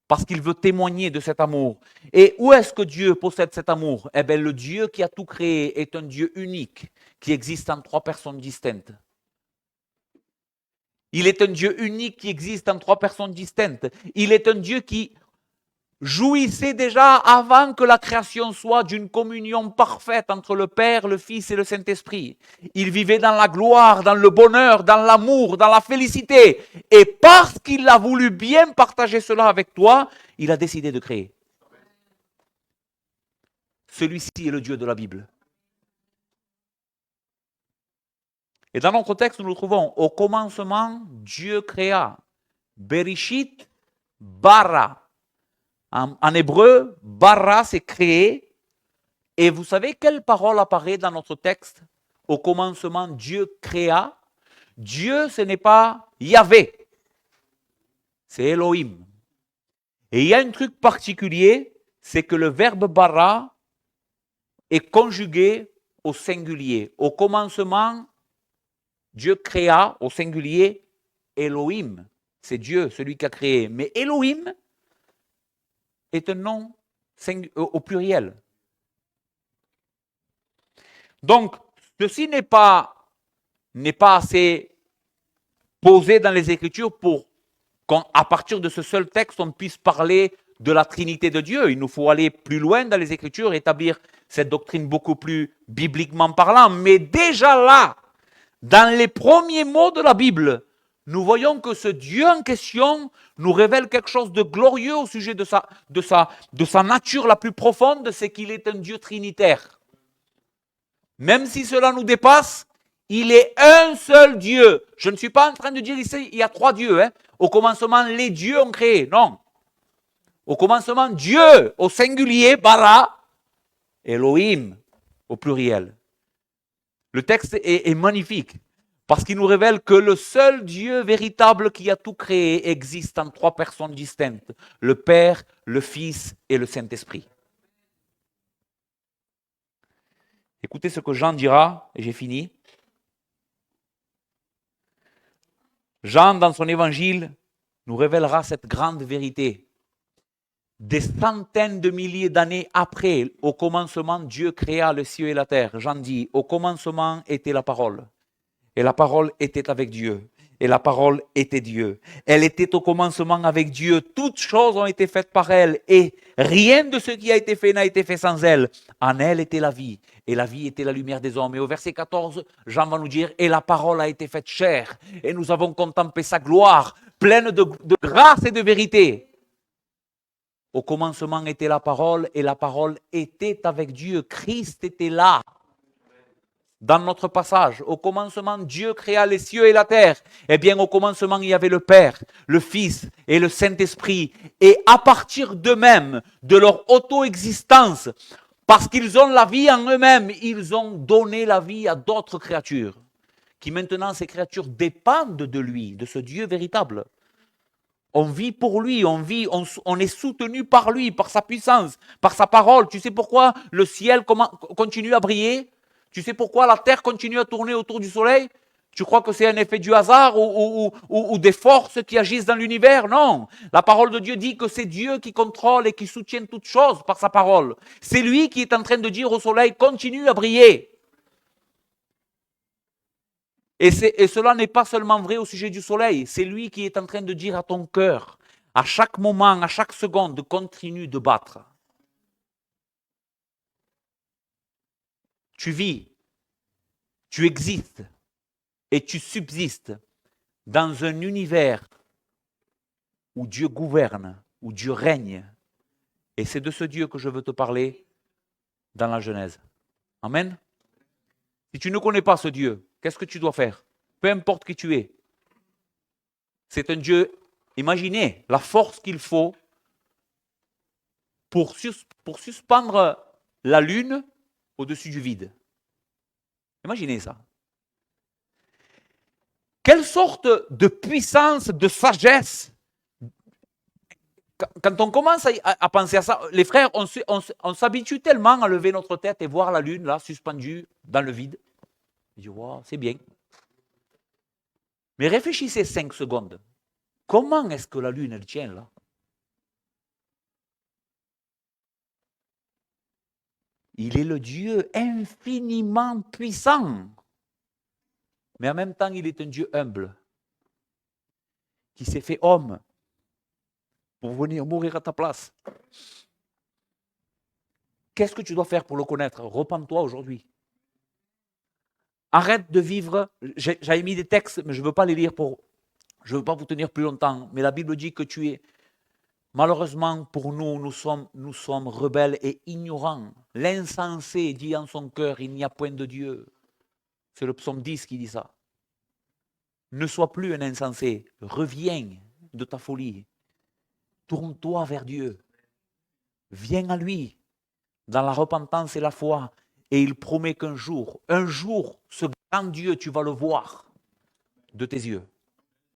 parce qu'il veut témoigner de cet amour. Et où est-ce que Dieu possède cet amour? Eh bien, le Dieu qui a tout créé est un Dieu unique, qui existe en 3 personnes distinctes. Il est un Dieu unique qui existe en 3 personnes distinctes. Il est un Dieu qui jouissait déjà avant que la création soit d'une communion parfaite entre le Père, le Fils et le Saint-Esprit. Il vivait dans la gloire, dans le bonheur, dans l'amour, dans la félicité. Et parce qu'il a voulu bien partager cela avec toi, il a décidé de créer. Celui-ci est le Dieu de la Bible. Et dans notre texte, nous le trouvons, au commencement, Dieu créa Bereshit bara. En hébreu, bara, c'est créer. Et vous savez quelle parole apparaît dans notre texte? Au commencement, Dieu créa. Dieu, ce n'est pas Yahvé, c'est Elohim. Et il y a un truc particulier, c'est que le verbe bara est conjugué au singulier. Au commencement, Dieu créa, au singulier, Elohim. C'est Dieu, celui qui a créé. Mais Elohim est un nom au pluriel. Donc, ceci n'est pas assez posé dans les Écritures pour qu'à partir de ce seul texte, on puisse parler de la Trinité de Dieu. Il nous faut aller plus loin dans les Écritures, établir cette doctrine beaucoup plus bibliquement parlant. Mais déjà là, dans les premiers mots de la Bible, nous voyons que ce Dieu en question nous révèle quelque chose de glorieux au sujet de sa nature la plus profonde, c'est qu'il est un Dieu trinitaire. Même si cela nous dépasse, il est un seul Dieu. Je ne suis pas en train de dire ici, il y a trois dieux. Au commencement, les dieux ont créé. Non. Au commencement, Dieu, au singulier, bara, Elohim, au pluriel. Le texte est magnifique parce qu'il nous révèle que le seul Dieu véritable qui a tout créé existe en trois personnes distinctes. Le Père, le Fils et le Saint-Esprit. Écoutez ce que Jean dira, et j'ai fini. Jean, dans son évangile, nous révélera cette grande vérité. Des centaines de milliers d'années après, au commencement, Dieu créa le ciel et la terre. Jean dit, au commencement était la parole. Et la parole était avec Dieu. Et la parole était Dieu. Elle était au commencement avec Dieu. Toutes choses ont été faites par elle. Et rien de ce qui a été fait n'a été fait sans elle. En elle était la vie. Et la vie était la lumière des hommes. Et au verset 14, Jean va nous dire, et la parole a été faite chair. Et nous avons contemplé sa gloire, pleine de grâce et de vérité. Au commencement était la parole, et la parole était avec Dieu. Christ était là. Dans notre passage, au commencement, Dieu créa les cieux et la terre. Eh bien, au commencement, il y avait le Père, le Fils et le Saint-Esprit. Et à partir d'eux-mêmes, de leur auto-existence, parce qu'ils ont la vie en eux-mêmes, ils ont donné la vie à d'autres créatures, qui maintenant, ces créatures dépendent de lui, de ce Dieu véritable. On vit pour lui, on est soutenu par lui, par sa puissance, par sa parole. Tu sais pourquoi le ciel continue à briller? Tu sais pourquoi la terre continue à tourner autour du soleil? Tu crois que c'est un effet du hasard ou des forces qui agissent dans l'univers? Non. La parole de Dieu dit que c'est Dieu qui contrôle et qui soutient toutes choses par sa parole. C'est lui qui est en train de dire au soleil, continue à briller. Et cela n'est pas seulement vrai au sujet du soleil, c'est lui qui est en train de dire à ton cœur, à chaque moment, à chaque seconde, continue de battre. Tu vis, tu existes et tu subsistes dans un univers où Dieu gouverne, où Dieu règne. Et c'est de ce Dieu que je veux te parler dans la Genèse. Amen. Si tu ne connais pas ce Dieu, qu'est-ce que tu dois faire? Peu importe qui tu es. C'est un Dieu, imaginez la force qu'il faut pour suspendre la lune au-dessus du vide. Imaginez ça. Quelle sorte de puissance, de sagesse. Quand on commence à penser à ça, les frères, on s'habitue tellement à lever notre tête et voir la lune là, suspendue dans le vide. Je dis, wow, c'est bien. Mais réfléchissez 5 secondes. Comment est-ce que la lune, elle tient là? Il est le Dieu infiniment puissant. Mais en même temps, il est un Dieu humble, qui s'est fait homme pour venir mourir à ta place. Qu'est-ce que tu dois faire pour le connaître? Repens-toi aujourd'hui. Arrête de vivre. J'avais mis des textes, mais je ne veux pas les lire je ne veux pas vous tenir plus longtemps. Mais la Bible dit que tu es. Malheureusement, pour nous sommes rebelles et ignorants. L'insensé dit en son cœur, il n'y a point de Dieu. C'est le psaume 10 qui dit ça. Ne sois plus un insensé, reviens de ta folie. Tourne-toi vers Dieu. Viens à lui dans la repentance et la foi. Et il promet qu'un jour, ce grand Dieu, tu vas le voir de tes yeux.